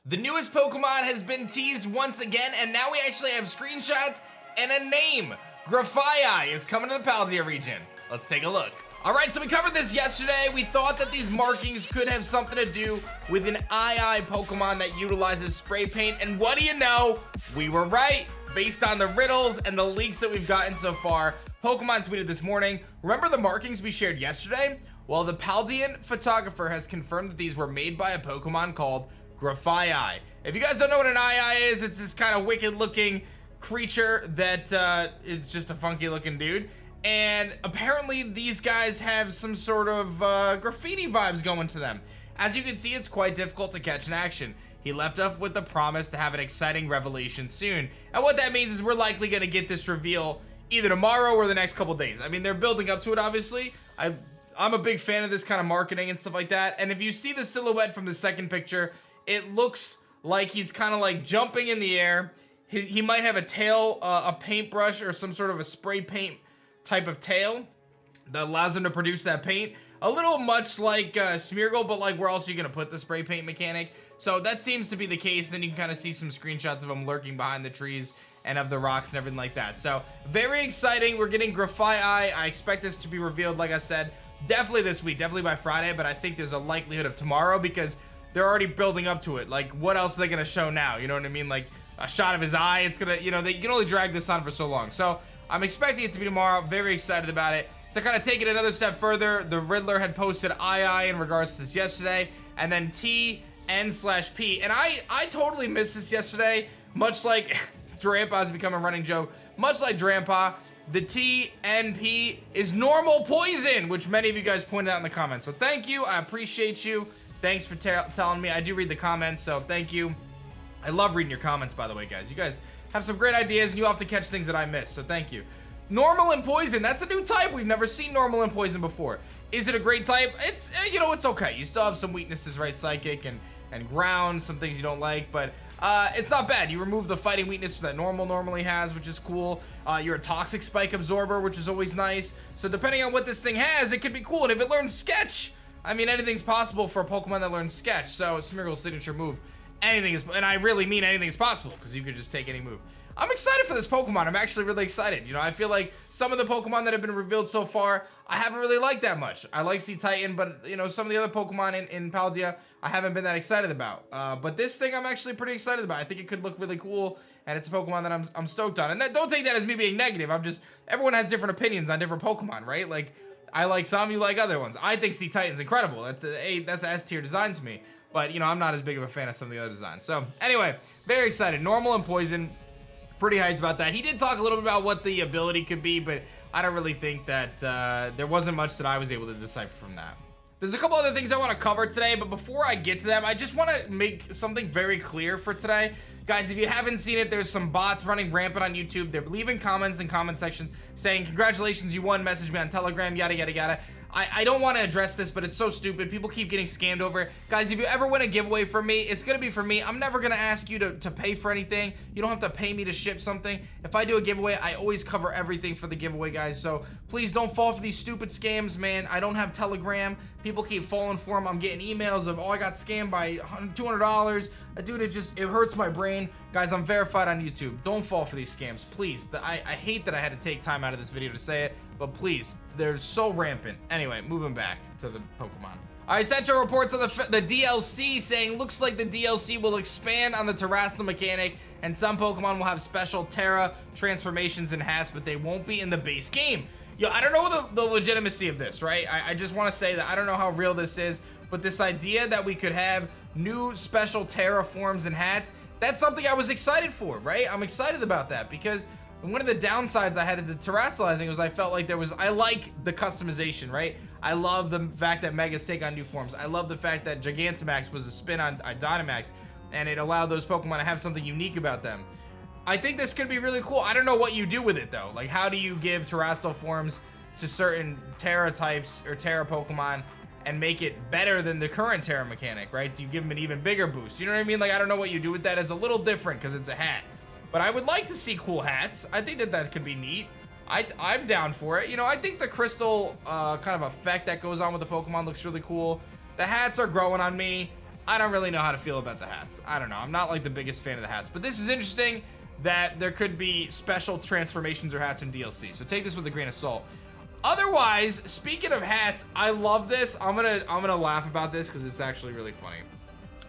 The newest Pokemon has been teased once again, and now we actually have screenshots and a name. Grafaiai is coming to the Paldea region. Let's take a look. All right, so we covered this yesterday. We thought that these markings could have something to do with an Aye Aye Pokemon that utilizes spray paint, and what do you know? We were right. Based on the riddles and the leaks that we've gotten so far, Pokemon tweeted this morning, remember the markings we shared yesterday? Well, the Paldean photographer has confirmed that these were made by a Pokemon called Grafaiai. If you guys don't know what an Aye Aye is, it's this kind of wicked looking creature that is just a funky looking dude. And apparently these guys have some sort of graffiti vibes going to them. As you can see, it's quite difficult to catch in action. He left off with the promise to have an exciting revelation soon. And what that means is we're likely gonna get this reveal either tomorrow or the next couple days. I mean, they're building up to it, obviously. I'm a big fan of this kind of marketing and stuff like that. And if you see the silhouette from the second picture, it looks like he's kind of like jumping in the air. He might have a tail, a paintbrush or some sort of a spray paint type of tail that allows him to produce that paint. A little much like Smeargle, but like where else are you gonna put the spray paint mechanic? So that seems to be the case. Then you can kind of see some screenshots of him lurking behind the trees and of the rocks and everything like that. So very exciting. We're getting Grafaiai. I expect this to be revealed, like I said, definitely this week, definitely by Friday, but I think there's a likelihood of tomorrow because they're already building up to it. Like, what else are they gonna show now? You know what I mean? Like a shot of his eye. It's gonna, you know, they can only drag this on for so long. So I'm expecting it to be tomorrow. Very excited about it. To kind of take it another step further, the Riddler had posted Aye Aye in regards to this yesterday, and then TN/P. And I totally missed this yesterday, much like Drampa's become a running joke. Much like Drampa, the TNP is normal poison, which many of you guys pointed out in the comments. So thank you. I appreciate you. Thanks for telling me. I do read the comments, so thank you. I love reading your comments, by the way, guys. You guys have some great ideas, and you often catch things that I miss, so thank you. Normal and poison, that's a new type. We've never seen normal and poison before. Is it a great type? It's, you know, it's okay. You still have some weaknesses, right? Psychic and ground, some things you don't like, but it's not bad. You remove the fighting weakness that normal normally has, which is cool. You're a toxic spike absorber, which is always nice. So depending on what this thing has, it could be cool. And if it learns Sketch, I mean, anything's possible for a Pokemon that learns Sketch. So Smeargle's signature move, anything is, and I really mean anything is possible because you could just take any move. I'm excited for this Pokemon. I'm actually really excited. You know, I feel like some of the Pokemon that have been revealed so far, I haven't really liked that much. I like Sea Titan, but you know, some of the other Pokemon in Paldea, I haven't been that excited about. But this thing I'm actually pretty excited about. I think it could look really cool, and it's a Pokemon that I'm stoked on. And that, don't take that as me being negative. Everyone has different opinions on different Pokemon, right? Like, I like some, you like other ones. I think Sea Titan's incredible. That's a S tier design to me. But you know, I'm not as big of a fan of some of the other designs. So anyway, very excited. Normal and poison. Pretty hyped about that. He did talk a little bit about what the ability could be, but I don't really think that there wasn't much that I was able to decipher from that. There's a couple other things I want to cover today, but before I get to them, I just want to make something very clear for today. Guys, if you haven't seen it, there's some bots running rampant on YouTube. They're leaving comments in comment sections saying, congratulations, you won, message me on Telegram, yada, yada, yada. I don't want to address this, but it's so stupid. People keep getting scammed over it. Guys, if you ever win a giveaway from me, it's going to be for me. I'm never going to ask you to pay for anything. You don't have to pay me to ship something. If I do a giveaway, I always cover everything for the giveaway, guys. So please don't fall for these stupid scams, man. I don't have Telegram. People keep falling for them. I'm getting emails of, oh, I got scammed by $200. Dude, it hurts my brain. Guys, I'm verified on YouTube. Don't fall for these scams, please. I hate that I had to take time out of this video to say it, but please, they're so rampant. Anyway, moving back to the Pokemon. All right, Central reports on the DLC saying, looks like the DLC will expand on the Terrestrial mechanic, and some Pokemon will have special Terra transformations and hats, but they won't be in the base game. Yo, I don't know the legitimacy of this, right? I just want to say that I don't know how real this is, but this idea that we could have new special Terra forms and hats, that's something I was excited for, right? I'm excited about that because one of the downsides I had to terrestrializing was I felt like I like the customization, right? I love the fact that Megas take on new forms. I love the fact that Gigantamax was a spin on Dynamax, and it allowed those Pokemon to have something unique about them. I think this could be really cool. I don't know what you do with it though. Like, how do you give terrestrial forms to certain Terra types or Terra Pokemon and make it better than the current Terra mechanic, right? Do you give them an even bigger boost? You know what I mean? Like, I don't know what you do with that. It's a little different because it's a hat. But I would like to see cool hats. I think that could be neat. I'm down for it. You know, I think the crystal kind of effect that goes on with the Pokemon looks really cool. The hats are growing on me. I don't really know how to feel about the hats. I don't know. I'm not like the biggest fan of the hats, but this is interesting that there could be special transformations or hats in DLC. So take this with a grain of salt. Otherwise, speaking of hats, I love this. I'm gonna laugh about this because it's actually really funny.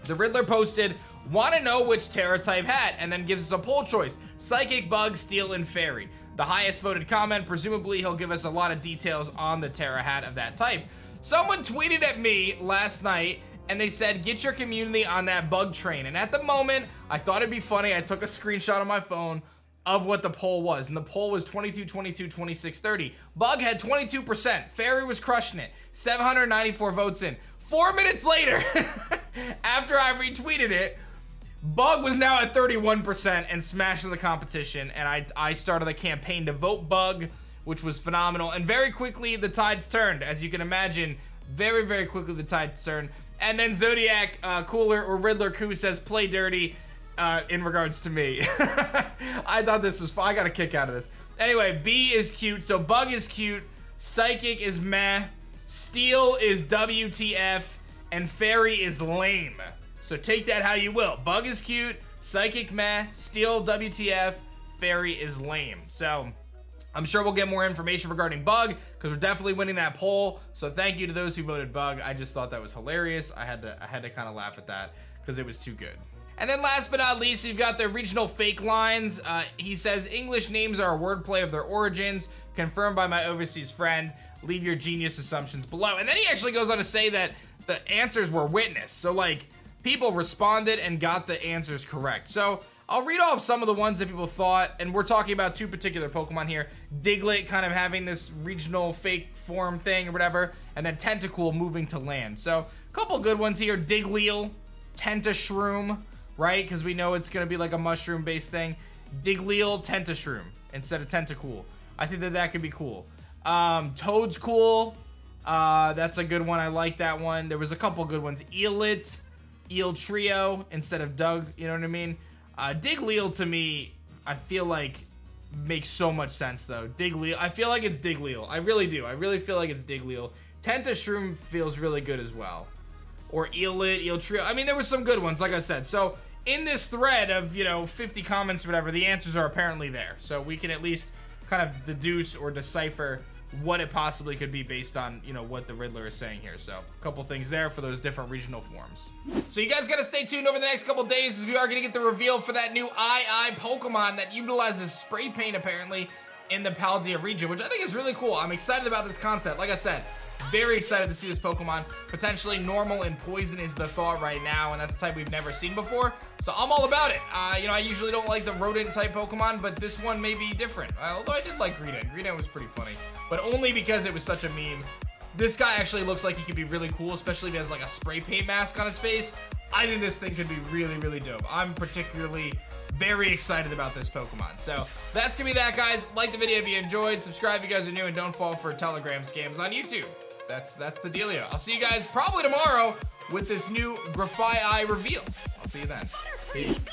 The Riddler posted, "Want to know which Terra type hat?" and then gives us a poll choice: Psychic, Bug, Steel, and Fairy. The highest voted comment, presumably he'll give us a lot of details on the Terra hat of that type. Someone tweeted at me last night and they said, "Get your community on that Bug train." And at the moment, I thought it'd be funny. I took a screenshot on my phone of what the poll was, and the poll was 22, 22, 26, 30. Bug had 22%. Fairy was crushing it. 794 votes in. 4 minutes later, after I retweeted it, Bug was now at 31% and smashing the competition, and I started a campaign to vote Bug, which was phenomenal, and very quickly the tides turned. As you can imagine, very, very quickly the tides turned. And then Zodiac Cooler or Riddler Koo says, "Play dirty," in regards to me. I thought this was fun. I got a kick out of this. Anyway, B is cute, so Bug is cute, Psychic is meh, Steel is WTF, and Fairy is lame. So take that how you will. Bug is cute, Psychic meh, Steel WTF, Fairy is lame. So I'm sure we'll get more information regarding Bug because we're definitely winning that poll. So thank you to those who voted Bug. I just thought that was hilarious. I had to kind of laugh at that because it was too good. And then last but not least, we've got the regional fake lines. He says, "English names are a wordplay of their origins, confirmed by my overseas friend. Leave your genius assumptions below." And then he actually goes on to say that the answers were witnessed. So like, people responded and got the answers correct. So I'll read off some of the ones that people thought, and we're talking about two particular Pokemon here. Diglett kind of having this regional fake form thing or whatever, and then Tentacool moving to land. So a couple good ones here. Digleel, Tentashroom, right? Because we know it's going to be like a mushroom-based thing. Digleel, Tentashroom instead of Tentacool. I think that could be cool. Toadscool, that's a good one. I like that one. There was a couple good ones. Eelit, Eel Trio instead of Doug, you know what I mean? Digleel to me, I feel like makes so much sense though. Digleel, I feel like it's Digleel. I really do. I really feel like it's Digleel. Tentashroom feels really good as well. Or Eelit, Eel Trio. I mean, there were some good ones, like I said. So in this thread of, 50 comments or whatever, the answers are apparently there. So we can at least kind of deduce or decipher what it possibly could be based on, what the Riddler is saying here. So a couple things there for those different regional forms. So you guys gotta stay tuned over the next couple days as we are gonna get the reveal for that new Aye Aye Pokemon that utilizes spray paint apparently in the Paldea region, which I think is really cool. I'm excited about this concept. Like I said, very excited to see this Pokemon. Potentially normal and poison is the thought right now, and that's a type we've never seen before. So I'm all about it. I usually don't like the rodent type Pokemon, but this one may be different. Although I did like Greedent. Greedent was pretty funny, but only because it was such a meme. This guy actually looks like he could be really cool, especially if he has like a spray paint mask on his face. I think this thing could be really, really dope. I'm particularly very excited about this Pokemon. So that's gonna be that, guys. Like the video if you enjoyed. Subscribe if you guys are new, and don't fall for Telegram scams on YouTube. That's the dealio. I'll see you guys probably tomorrow with this new Grafaiai reveal. I'll see you then. Peace.